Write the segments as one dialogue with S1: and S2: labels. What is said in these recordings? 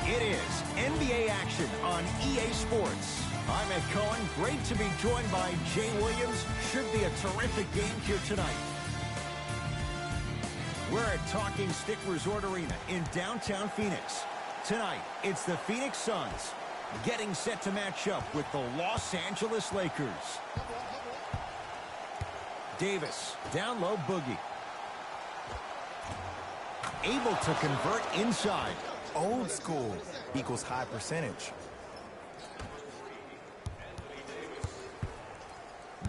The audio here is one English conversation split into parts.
S1: It is NBA action on EA Sports. I'm Ed Cohen. Great to be joined by Jay Williams. Should be a terrific game here tonight. We're at Talking Stick Resort Arena in downtown Phoenix. Tonight, it's the Phoenix Suns getting set to match up with the Los Angeles Lakers. Davis, down low boogie. Able to convert inside.
S2: Old school equals high percentage.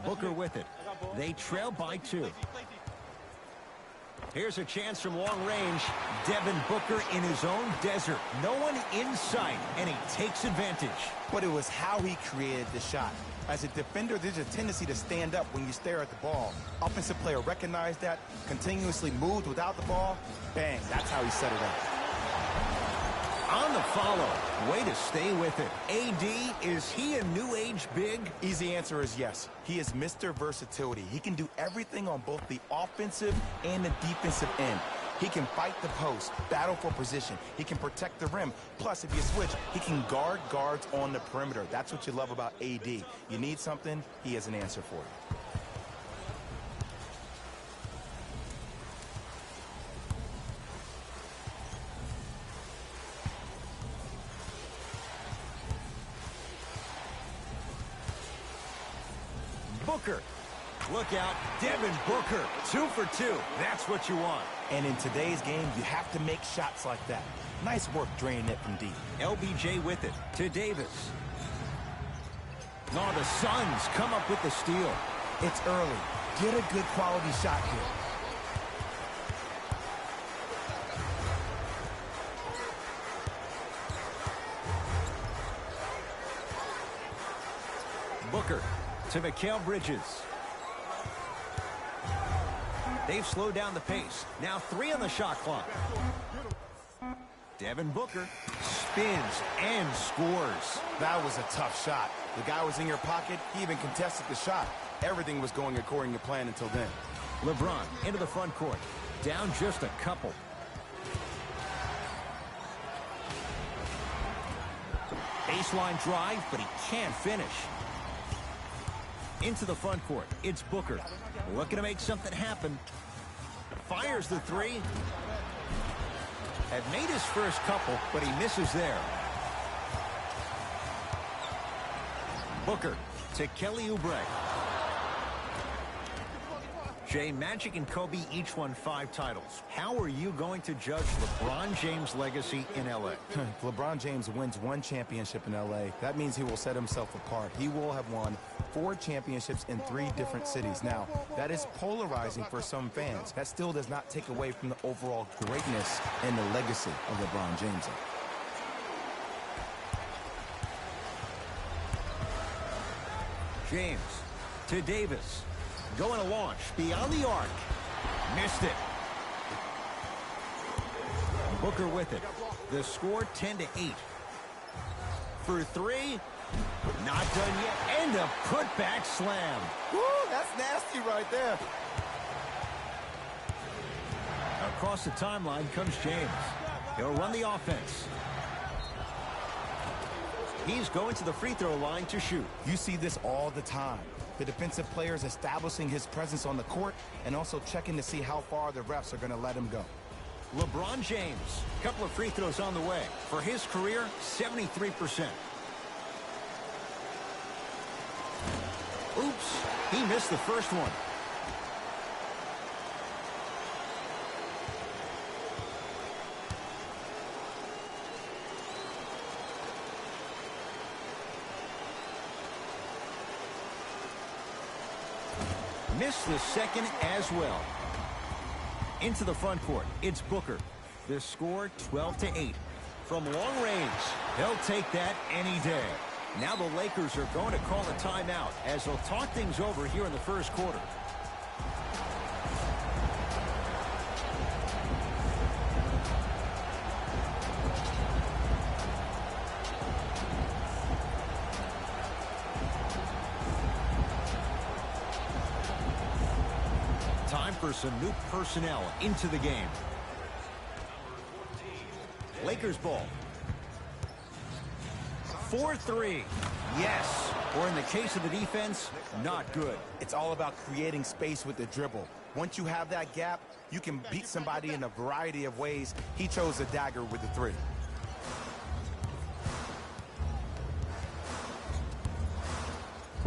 S1: Booker with it. They trail by 2. Here's a chance from long range. Devin Booker in his own desert. No one in sight, and he takes advantage.
S2: But it was how he created the shot. As a defender, there's a tendency to stand up when you stare at the ball. Offensive player recognized that, continuously moved without the ball. Bang, that's how he set it up.
S1: On the follow. Way to stay with it. AD, is he a new age big?
S2: Easy answer is yes. He is Mr. Versatility. He can do everything on both the offensive and the defensive end. He can fight the post, battle for position. He can protect the rim. Plus, if you switch, he can guard guards on the perimeter. That's what you love about AD. You need something, he has an answer for you.
S1: Booker. Look out, Devin Booker. 2 for 2. That's what you want.
S2: And in today's game, you have to make shots like that. Nice work draining it from deep.
S1: LBJ with it to Davis. Oh, the Suns come up with the steal.
S2: It's early. Get a good quality shot here.
S1: Booker to Mikal Bridges. They've slowed down the pace. Now 3 on the shot clock. Devin Booker spins and scores.
S2: That was a tough shot. The guy was in your pocket. He even contested the shot. Everything was going according to plan until then.
S1: LeBron into the front court. Down just a couple. Baseline drive, but he can't finish. Into the front court. It's Booker. Looking to make something happen. Fires the 3. Had made his first couple, but he misses there. Booker to Kelly Oubre. Jay, Magic and Kobe each won 5 titles. How are you going to judge LeBron James' legacy in L.A.?
S2: If LeBron James wins 1 championship in L.A., that means he will set himself apart. He will have won 4 championships in 3 different cities. Now, that is polarizing for some fans. That still does not take away from the overall greatness and the legacy of LeBron James.
S1: James to Davis. Going to launch beyond the arc. Missed it. Booker with it. The score 10-8. For 3. Not done yet. And a putback slam.
S2: Woo, that's nasty right there.
S1: Across the timeline comes James. He'll run the offense. He's going to the free throw line to shoot.
S2: You see this all the time. The defensive players establishing his presence on the court and also checking to see how far the refs are going to let him go.
S1: LeBron James, a couple of free throws on the way. For his career, 73%. Oops, he missed the first one. Missed the second as well. Into the front court, it's Booker. The score 12-8. From long range, they'll take that any day. Now the Lakers are going to call a timeout as they'll talk things over here in the first quarter. Time for some new personnel into the game. Lakers ball. 4-3. Yes. Or in the case of the defense, not good.
S2: It's all about creating space with the dribble. Once you have that gap, you can beat somebody in a variety of ways. He chose a dagger with the 3.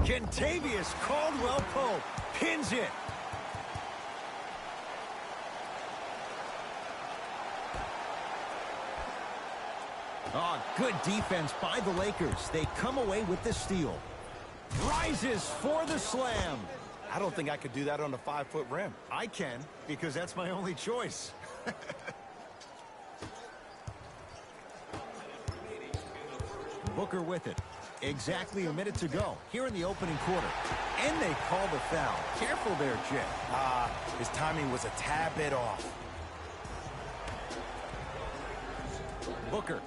S1: Kentavious Caldwell-Pope pins it. Oh, good defense by the Lakers. They come away with the steal. Rises for the slam.
S2: I don't think I could do that on a 5-foot rim.
S1: I can, because that's my only choice. Booker with it. Exactly a minute to go here in the opening quarter. And they call the foul. Careful there, Jay.
S2: His timing was a tad bit off.
S1: Booker.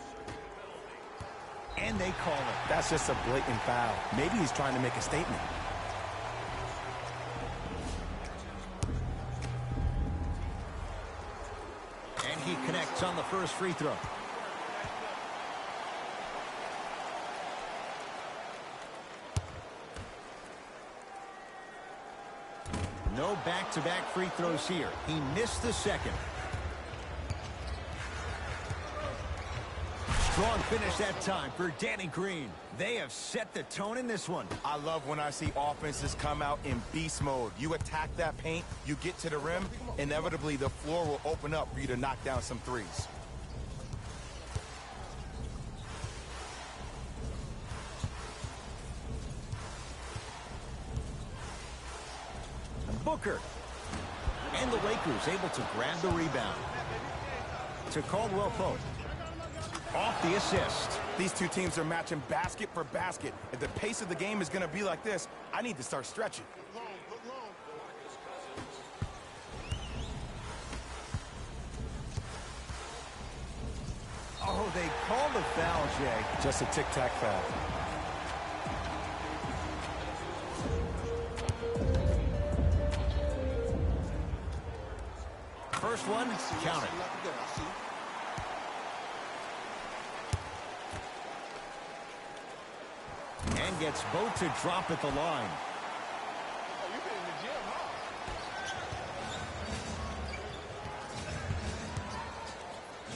S1: And they call it.
S2: That's just a blatant foul. Maybe he's trying to make a statement.
S1: And he connects on the first free throw. No back-to-back free throws here. He missed the second. Strong finish that time for Danny Green. They have set the tone in this one.
S2: I love when I see offenses come out in beast mode. You attack that paint, you get to the rim, inevitably the floor will open up for you to knock down some threes.
S1: Booker. And the Lakers able to grab the rebound. To Caldwell-Pope. Off the assist.
S2: These two teams are matching basket for basket. If the pace of the game is going to be like this, I need to start stretching.
S1: Oh, they call the foul, Jay.
S2: Just a tic-tac foul.
S1: First one, count it. And gets both to drop at the line.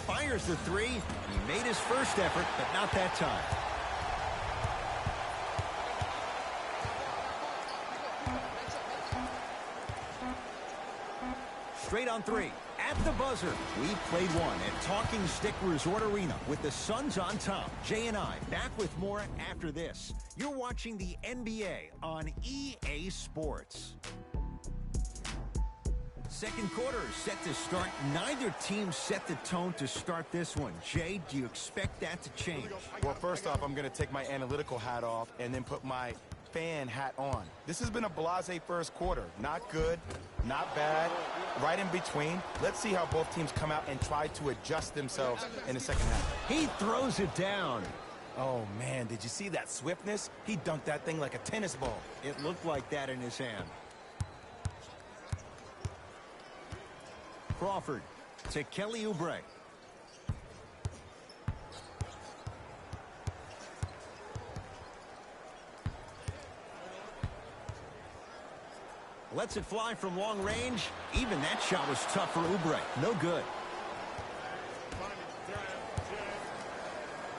S1: Fires the 3. He made his first effort, but not that time. Straight on 3. At the buzzer, we played one at Talking Stick Resort Arena with the Suns on top. Jay and I back with more after this. You're watching the NBA on EA Sports. Second quarter is set to start. Neither team set the tone to start this one. Jay, do you expect that to change?
S2: Well, first off, I'm going to take my analytical hat off and then put my fan hat on. This has been a blasé first quarter. Not good, not bad, right in between. Let's see how both teams come out and try to adjust themselves in the second half.
S1: He throws it down.
S2: Oh, man, did you see that swiftness? He dunked that thing like a tennis ball.
S1: It looked like that in his hand. Crawford to Kelly Oubre. Lets it fly from long range. Even that shot was tough for Oubre. No good.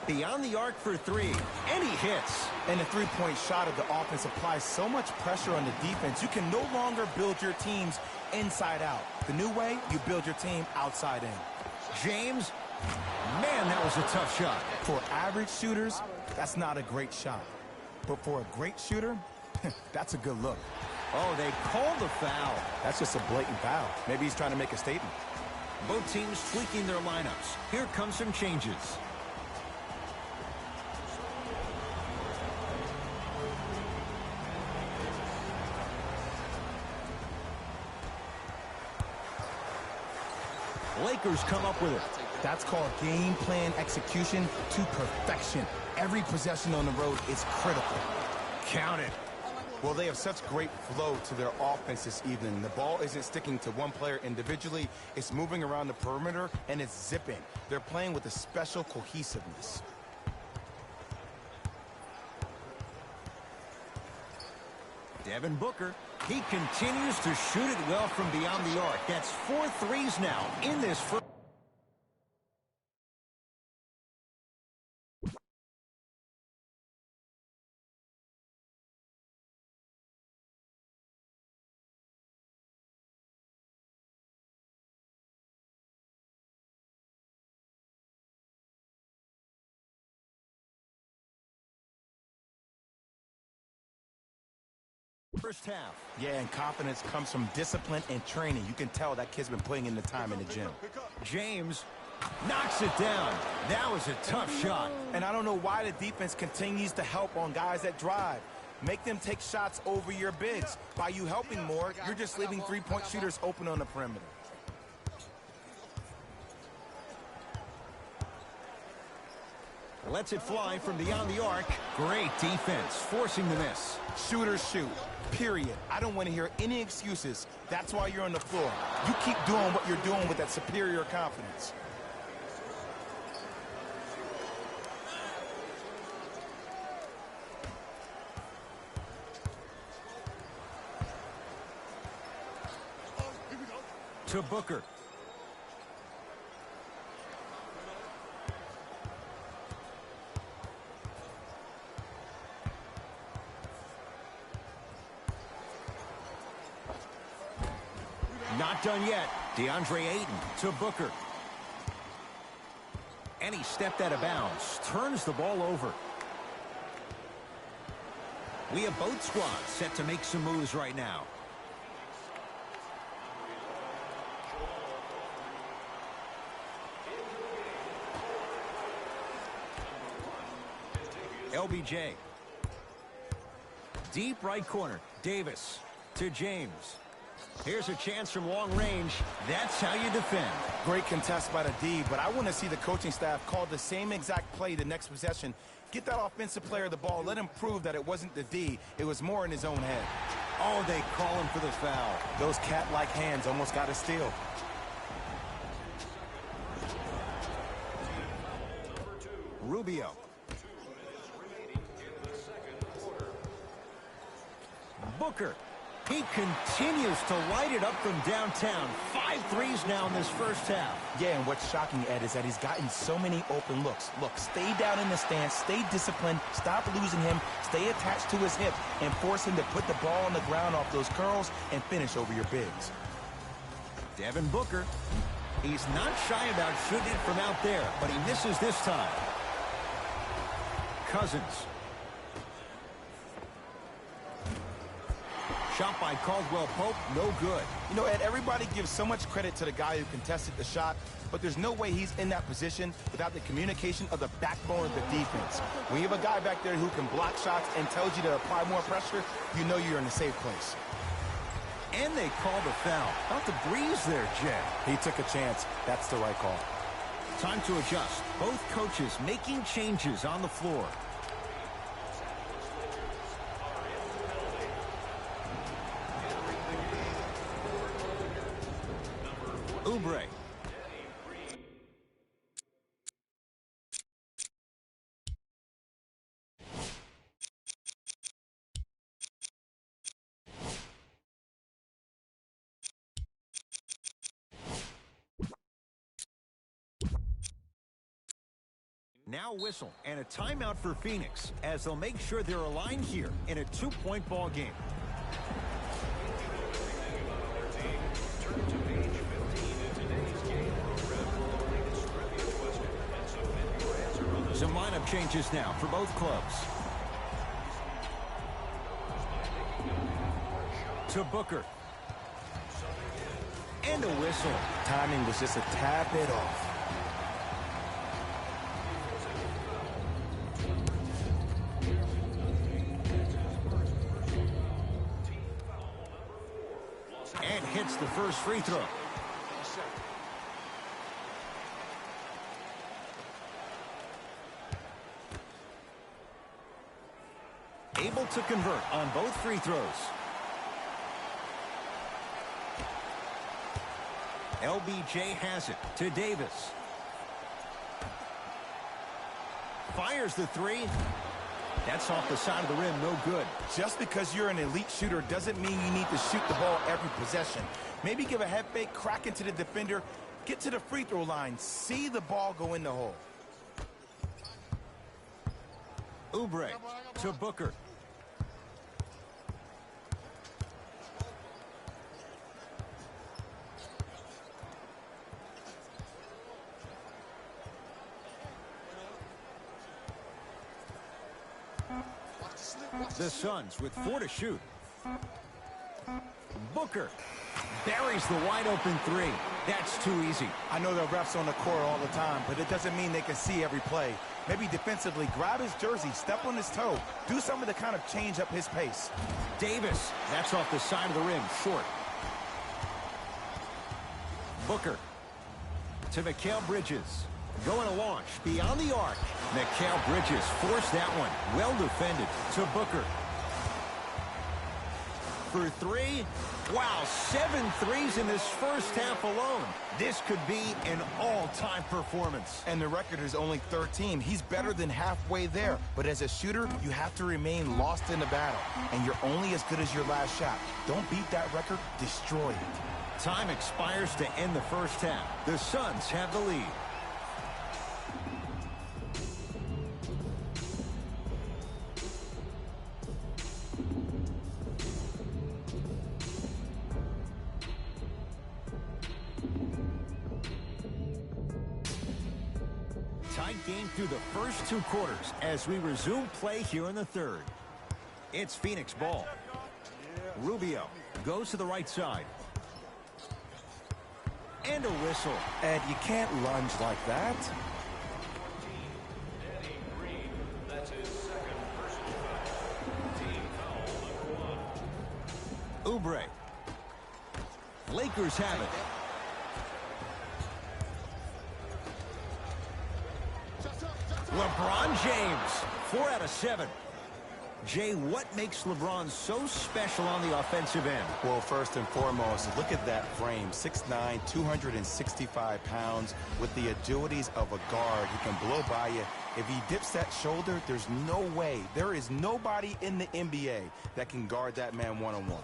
S1: Beyond the arc for 3. And he hits.
S2: And the three-point shot of the offense applies so much pressure on the defense. You can no longer build your teams inside out. The new way, you build your team outside in.
S1: James, man, that was a tough shot.
S2: For average shooters, that's not a great shot. But for a great shooter, that's a good look.
S1: Oh, they called the foul.
S2: That's just a blatant foul. Maybe he's trying to make a statement.
S1: Both teams tweaking their lineups. Here come some changes. Lakers come up with it.
S2: That's called game plan execution to perfection. Every possession on the road is critical.
S1: Count it.
S2: Well, they have such great flow to their offense this evening. The ball isn't sticking to one player individually. It's moving around the perimeter, and it's zipping. They're playing with a special cohesiveness.
S1: Devin Booker. He continues to shoot it well from beyond the arc. That's 4 threes now in this first. First half.
S2: Yeah, and confidence comes from discipline and training. You can tell that kid's been putting in the time in the gym.
S1: James knocks it down. That was a tough shot.
S2: And I don't know why the defense continues to help on guys that drive. Make them take shots over your bigs. By you helping more, you're just leaving three-point shooters open on the perimeter.
S1: Lets it fly from beyond the arc. Great defense, forcing the miss.
S2: Shooters shoot, period. I don't want to hear any excuses. That's why you're on the floor. You keep doing what you're doing with that superior confidence.
S1: To Booker. Not done yet. DeAndre Ayton to Booker. And he stepped out of bounds. Turns the ball over. We have both squads set to make some moves right now. LBJ. Deep right corner. Davis to James. Here's a chance from long range. That's how you defend.
S2: Great contest by the D, but I want to see the coaching staff call the same exact play the next possession. Get that offensive player the ball. Let him prove that it wasn't the D. It was more in his own head.
S1: Oh, they call him for the foul.
S2: Those cat-like hands almost got a steal.
S1: Rubio. Booker. He continues to light it up from downtown. 5 threes now in this first half.
S2: Yeah, and what's shocking, Ed, is that he's gotten so many open looks. Look, stay down in the stance, stay disciplined, stop losing him, stay attached to his hip, and force him to put the ball on the ground off those curls and finish over your bigs.
S1: Devin Booker. He's not shy about shooting it from out there, but he misses this time. Cousins. Shot by Caldwell-Pope, no good.
S2: You know, Ed, everybody gives so much credit to the guy who contested the shot, but there's no way he's in that position without the communication of the backbone of the defense. When you have a guy back there who can block shots and tells you to apply more pressure, you know you're in a safe place.
S1: And they call the foul. Out the breeze there, Jed.
S2: He took a chance. That's the right call.
S1: Time to adjust. Both coaches making changes on the floor. Oubre. Now whistle and a timeout for Phoenix as they'll make sure they're aligned here in a 2-point ball game. Some lineup changes now for both clubs. To Booker. And a whistle.
S2: Timing was just a tad bit off.
S1: And hits the first free throw. Able to convert on both free throws. LBJ has it to Davis. Fires the three. That's off the side of the rim, no good.
S2: Just because you're an elite shooter doesn't mean you need to shoot the ball every possession. Maybe give a head fake, crack into the defender, get to the free throw line, see the ball go in the hole.
S1: Oubre to Booker. The Suns with 4 to shoot. Booker buries the wide-open 3. That's too easy.
S2: I know there are refs on the court all the time, but it doesn't mean they can see every play. Maybe defensively, grab his jersey, step on his toe, do something to kind of change up his pace.
S1: Davis, that's off the side of the rim, short. Booker to Mikal Bridges. Going to launch beyond the arc. Mikal Bridges forced that one. Well defended to Booker. For 3. Wow, 7 threes in this first half alone. This could be an all-time performance.
S2: And the record is only 13. He's better than halfway there. But as a shooter, you have to remain lost in the battle. And you're only as good as your last shot. Don't beat that record, destroy it.
S1: Time expires to end the first half. The Suns have the lead. Tight game through the first 2 quarters as we resume play here in the third. It's Phoenix ball. Rubio goes to the right side. And a whistle.
S2: Ed, you can't lunge like that.
S1: Oubre. Lakers have it. LeBron James, 4 out of 7. Jay, what makes LeBron so special on the offensive end?
S2: Well, first and foremost, look at that frame. 6'9", 265 pounds. With the agilities of a guard, he can blow by you. If he dips that shoulder, there's no way. There is nobody in the NBA that can guard that man one-on-one.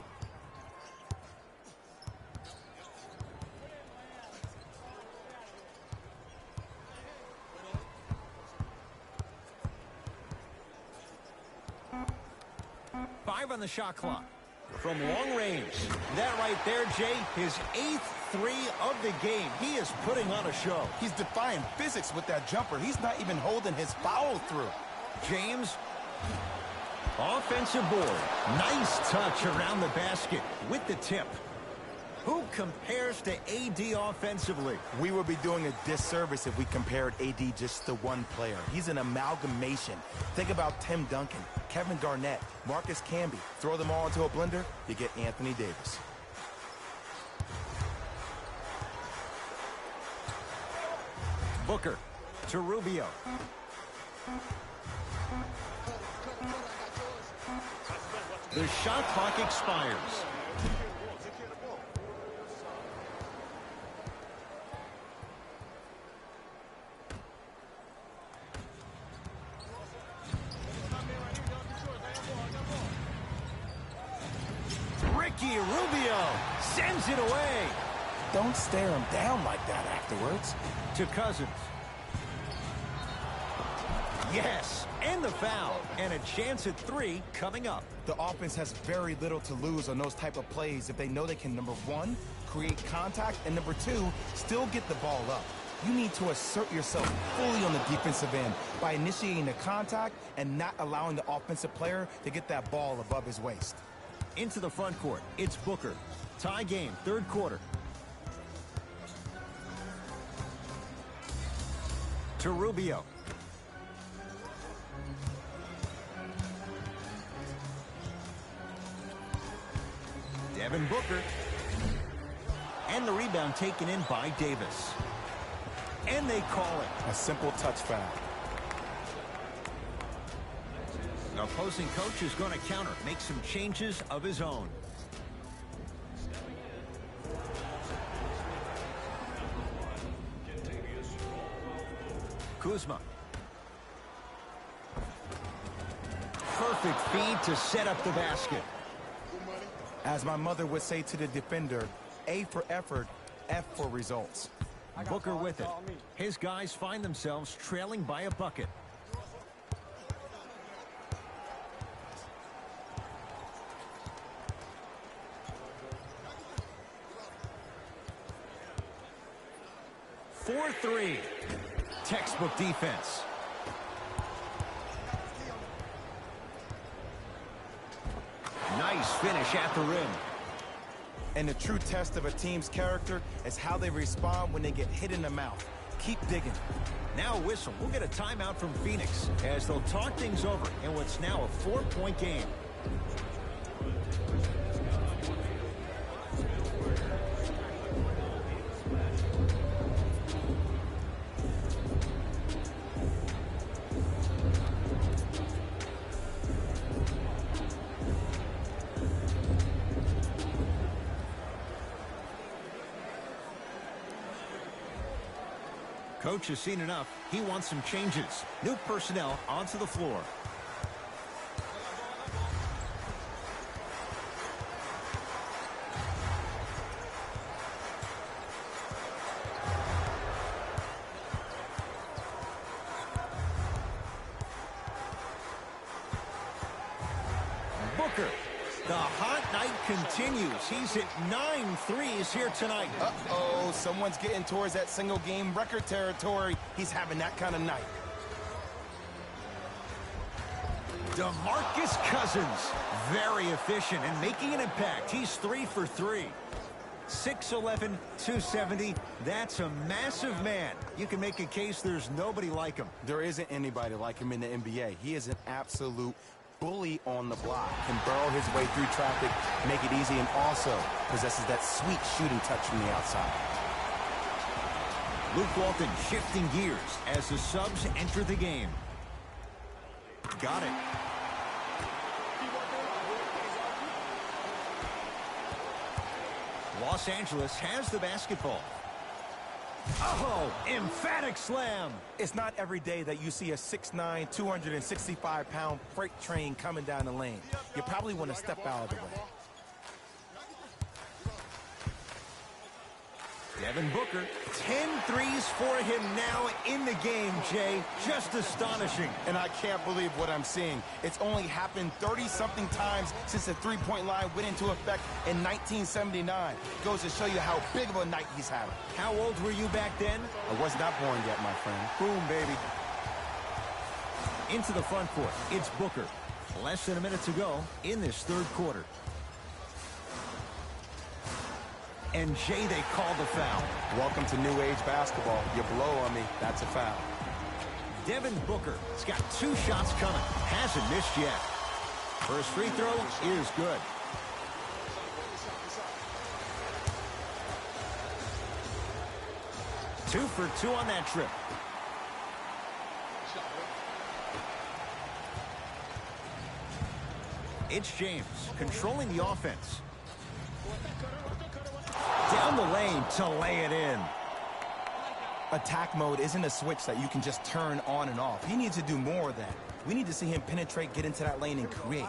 S1: On the shot clock from long range. That right there, Jay, his 8th 3 of the game. He is putting on a show.
S2: He's defying physics with that jumper. He's not even holding his follow through.
S1: James, offensive board. Nice touch around the basket with the tip. Who compares to AD offensively?
S2: We would be doing a disservice if we compared AD just to one player. He's an amalgamation. Think about Tim Duncan, Kevin Garnett, Marcus Camby. Throw them all into a blender, you get Anthony Davis.
S1: Booker to Rubio. The shot clock expires. Rubio sends it away.
S2: Don't stare him down like that afterwards.
S1: To Cousins. Yes, and the foul. And a chance at 3 coming up.
S2: The offense has very little to lose on those type of plays if they know they can, number 1, create contact, and number 2, still get the ball up. You need to assert yourself fully on the defensive end by initiating the contact and not allowing the offensive player to get that ball above his waist.
S1: Into the front court, it's Booker. Tie game, 3rd quarter. To Rubio. Devin Booker. And the rebound taken in by Davis. And they call it.
S2: A simple touch foul.
S1: The opposing coach is going to counter, make some changes of his own. Kuzma. perfect feed to set up the basket.
S2: As my mother would say to the defender, A for effort, F for results.
S1: Booker with it. His guys find themselves trailing by a bucket. Four three. Textbook defense. Nice finish at the rim.
S2: And the true test of a team's character is how they respond when they get hit in the mouth. Keep digging.
S1: Now a whistle. We'll get a timeout from Phoenix as they'll talk things over in what's now a 4-point game. Coach has seen enough. He wants some changes. New personnel onto the floor. Booker. The hot night continues. He's hit 9 threes here tonight.
S2: Uh-oh, someone's getting towards that single-game record territory. He's having that kind of night.
S1: DeMarcus Cousins, very efficient and making an impact. He's 3 for 3. 6'11", 270. That's a massive man. You can make a case there's nobody like him.
S2: There isn't anybody like him in the NBA. He is an absolute bully on the block, can burrow his way through traffic, make it easy, and also possesses that sweet shooting touch from the outside.
S1: Luke Walton shifting gears as the subs enter the game. Got it. Los Angeles has the basketball. Oh, emphatic slam.
S2: It's not every day that you see a 6'9", 265-pound freight train coming down the lane. You probably want to step out of the way.
S1: Devin Booker, 10 threes for him now in the game, Jay. Just astonishing.
S2: And I can't believe what I'm seeing. It's only happened 30-something times since the three-point line went into effect in 1979. Goes to show you how big of a night he's having.
S1: How old were you back then?
S2: I was not born yet, my friend.
S1: Boom, baby. Into the front court. It's Booker. Less than a minute to go in this third quarter. And Jay, they call the foul.
S2: Welcome to new age basketball. You blow on me, that's a foul.
S1: Devin Booker has got 2 shots coming. Hasn't missed yet. First free throw is good. Two for 2 on that trip. It's James controlling the offense. Down the lane to lay it in.
S2: Attack mode isn't a switch that you can just turn on and off. He needs to do more of that. We need to see him penetrate, get into that lane, and create.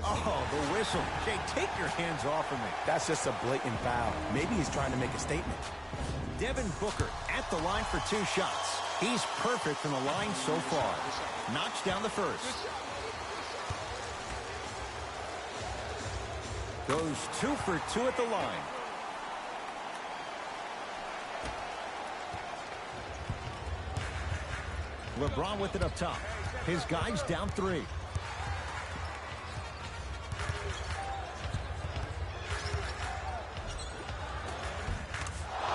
S1: Oh, the whistle. Jay, take your hands off of me.
S2: That's just a blatant foul. Maybe he's trying to make a statement.
S1: Devin Booker at the line for 2 shots. He's perfect from the line so far. Knocks down the first. Goes 2 for 2 at the line. LeBron with it up top. His guys down 3.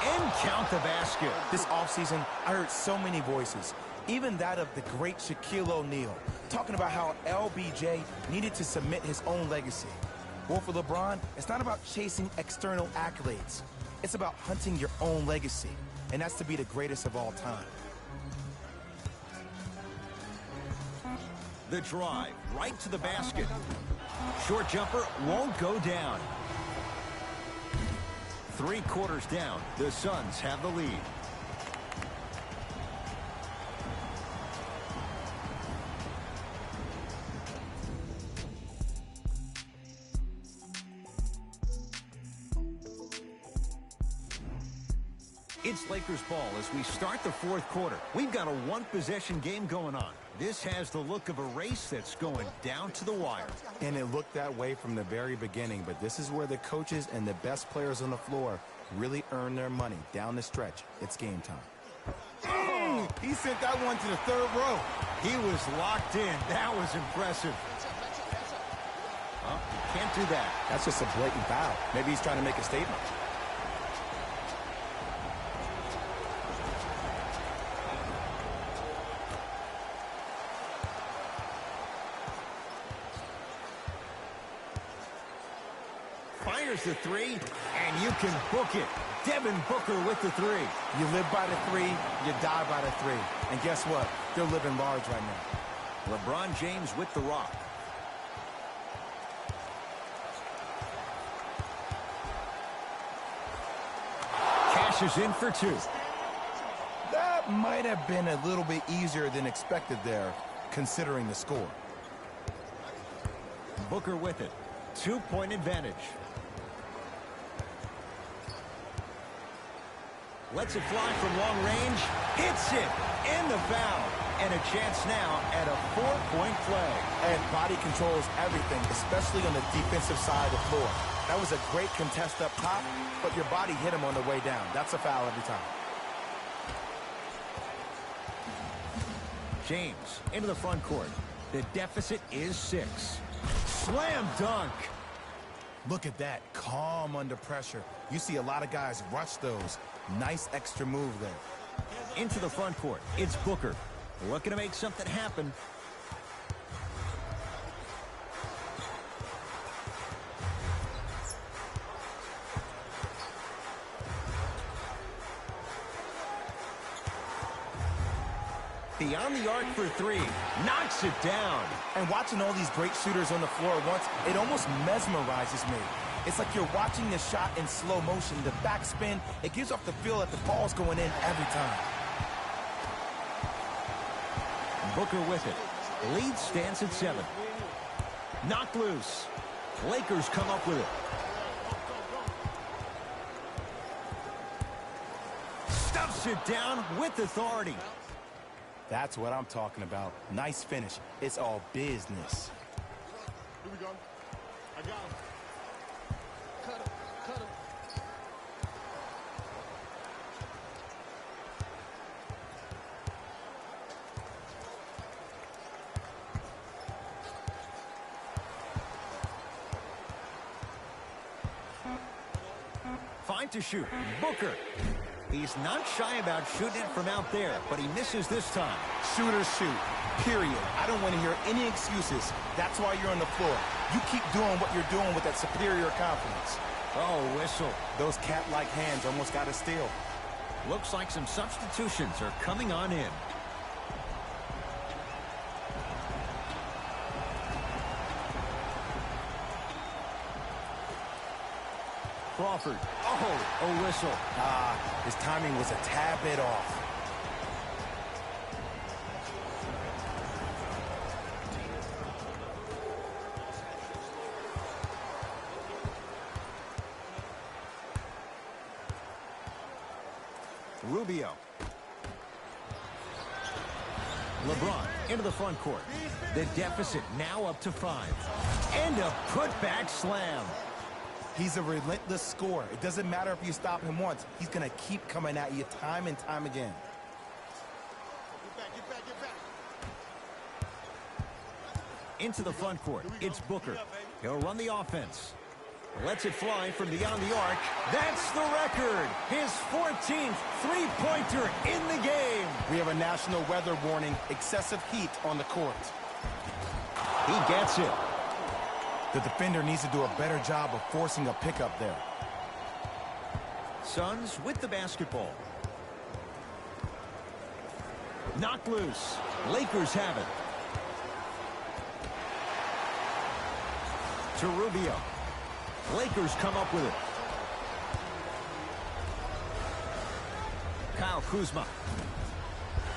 S1: And count the basket.
S2: This offseason, I heard so many voices, even that of the great Shaquille O'Neal, talking about how LBJ needed to submit his own legacy. Well, for LeBron, it's not about chasing external accolades. It's about hunting your own legacy, and that's to be the greatest of all time.
S1: The drive, right to the basket. Short jumper won't go down. 3 quarters down, the Suns have the lead. It's Lakers ball as we start the fourth quarter. We've got a one-possession game going on. This has the look of a race that's going down to the wire.
S2: And it looked that way from the very beginning, but this is where the coaches and the best players on the floor really earn their money. Down the stretch, it's game time. He sent that one to the third row.
S1: He was locked in. That was impressive. Oh, you can't do that.
S2: That's just a blatant foul. Maybe he's trying to make a statement.
S1: Fires the three, and you can book it. Devin Booker with the three.
S2: You live by the three, you die by the three. And guess what? They're living large right now.
S1: LeBron James with the rock. Cashes in for two.
S2: That might have been a little bit easier than expected there, considering the score.
S1: Booker with it. 2-point advantage. Lets it fly from long range. Hits it. And the foul. And a chance now at a 4-point play.
S2: And body controls everything, especially on the defensive side of the floor. That was a great contest up top, but your body hit him on the way down. That's a foul every time.
S1: James into the front court. The deficit is 6. Slam dunk.
S2: Look at that. Calm under pressure. You see a lot of guys rush those. Nice extra move there.
S1: Into the front court. It's Booker. Looking to make something happen. Beyond the arc for three. Knocks it down.
S2: And watching all these great shooters on the floor at once, it almost mesmerizes me. It's like you're watching the shot in slow motion. The backspin, it gives off the feel that the ball's going in every time.
S1: Booker with it. Lead stands at 7. Knocked loose. Lakers come up with it. Stuffs it down with authority.
S2: That's what I'm talking about. Nice finish. It's all business.
S3: Here we go. I got him. Cut him. Cut him.
S1: Fine to shoot. Booker. He's not shy about shooting it from out there, but he misses this time.
S2: Shooters shoot, period. I don't want to hear any excuses. That's why you're on the floor. You keep doing what you're doing with that superior confidence.
S1: Oh, whistle.
S2: Those cat-like hands almost got a steal.
S1: Looks like some substitutions are coming on in. Crawford. Oh, a whistle.
S2: His timing was a tad bit off.
S1: Rubio. LeBron into the front court. The deficit now up to 5. And a putback slam.
S2: He's a relentless scorer. It doesn't matter if you stop him once. He's going to keep coming at you time and time again.
S3: Get back, get back, get back.
S1: Into the front court. It's Booker. He'll run the offense. Lets it fly from beyond the arc. That's the record. His 14th three-pointer in the game.
S2: We have a national weather warning. Excessive heat on the court.
S1: He gets it.
S2: The defender needs to do a better job of forcing a pickup there.
S1: Suns with the basketball. Knocked loose. Lakers have it. To Rubio. Lakers come up with it. Kyle Kuzma.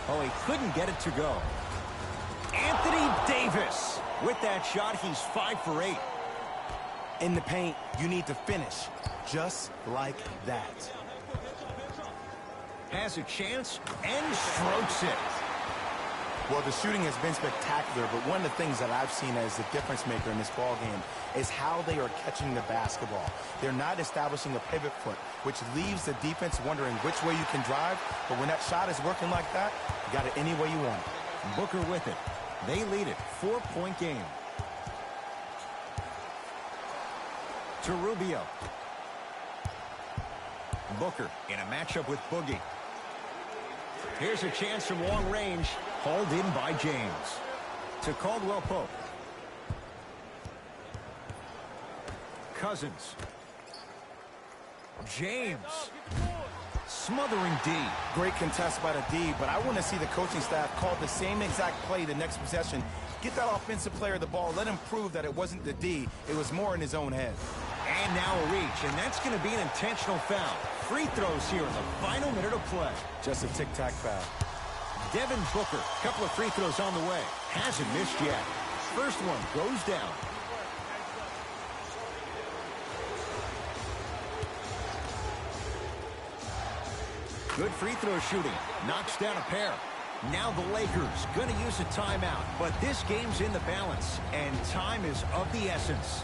S1: Oh, he couldn't get it to go. Anthony Davis. With that shot, he's 5 for 8.
S2: In the paint, you need to finish just like that.
S1: Has a chance and strokes it.
S2: Well, the shooting has been spectacular, but one of the things that I've seen as the difference maker in this ball game is how they are catching the basketball. They're not establishing a pivot foot, which leaves the defense wondering which way you can drive, but when that shot is working like that, you got it any way you want it.
S1: Booker with it. They lead it. 4-point game. To Rubio. Booker in a matchup with Boogie. Here's a chance from long range. Hauled in by James. To Caldwell Pope. Cousins. James. Smothering D.
S2: Great contest by the D, but I want to see the coaching staff call the same exact play the next possession. Get that offensive player the ball. Let him prove that it wasn't the D. It was more in his own head.
S1: And now a reach, and that's going to be an intentional foul. Free throws here in the final minute of play.
S2: Just a tic-tac foul.
S1: Devin Booker, couple of free throws on the way. Hasn't missed yet. First one goes down. Good free throw shooting. Knocks down a pair. Now the Lakers going to use a timeout, but this game's in the balance, and time is of the essence.